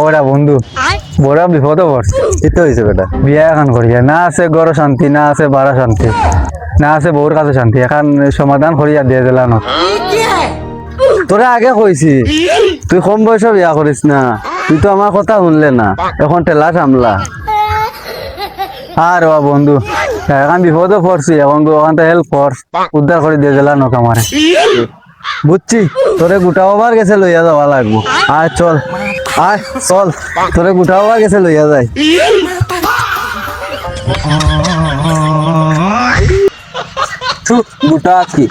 ওরা বন্ধু বড় বিপদ পড়ছে। কি হয়েছে বেটা? বিয়া এখন করিয়া না আছে গড় শান্তি, না আছে বাড়া শান্তি, না আছে বউর কাছে শান্তি। এখন সমাধান করিয়া দিয়ে দিলাম। তোরা আগে কইছি তুই কম বয়সে বিয়া করিস না, তুই তো আমার কথা শুনলে না, এখন টেলা সামলা। আর বা বন্ধু এখন বিপদে পড়ছি, এখন ওখান থেকে হেল্প কর, উদ্ধার করে দিয়ে দিলাম আমারে। বুঝছি তোরে গোটা ওভার গেছে লইয়া যাওয়া লাগবো। আয় চল, আয় চল, তোরে গোটা ওভার গেছে লইয়া যাই। গোটা কি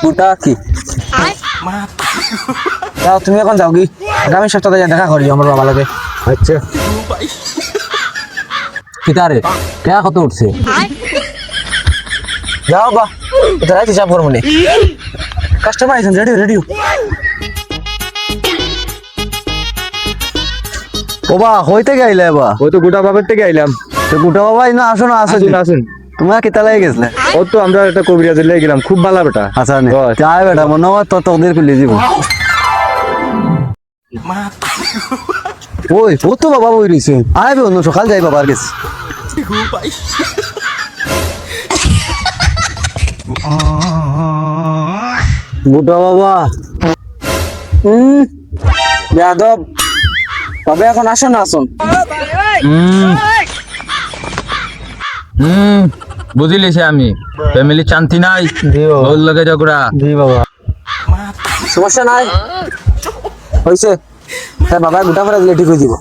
গোটা কি যাও তুমি এখন যাও কি, আগামী সপ্তাহে দেখা করি আমার বাবা লাগে। আচ্ছা কিতারে কে কত উঠছে? যাও বা এটা হিসাব করবো নি। কাস্টমার আইছেন, রেডি রেডি। ও বা হইতে গাইলে বা ওই তো গোটা বাবার থেকে আইলাম। তো গোটা বাবা না আসো না আসো আসুন আসুন। তোমার কেতা লাগে গেছিলে? ও তো আমরা একটা কবিরাজের লেগে গেলাম, খুব ভালো বেটা। আচ্ছা নে হয়। যাই বেটা, মনে হয় তোদের খুলে দিব। ওই ও তো বাবা বই রইছে, আইবে অন্য সকাল যাই বাবার কাছে। গোটা বাবা যাদব তবে এখন আসুন না আসুন। বুঝিলি সে আমি ফ্যামিলি শান্তি নাই, ওর লগে ঝগড়া। জি বাবা। সমস্যা নাই, হয়েছে তাই বাবা গোটা করে দিলে ঠিক হয়ে দিব।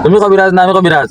তুমি কবিরাজ না আমি কবিরাজ?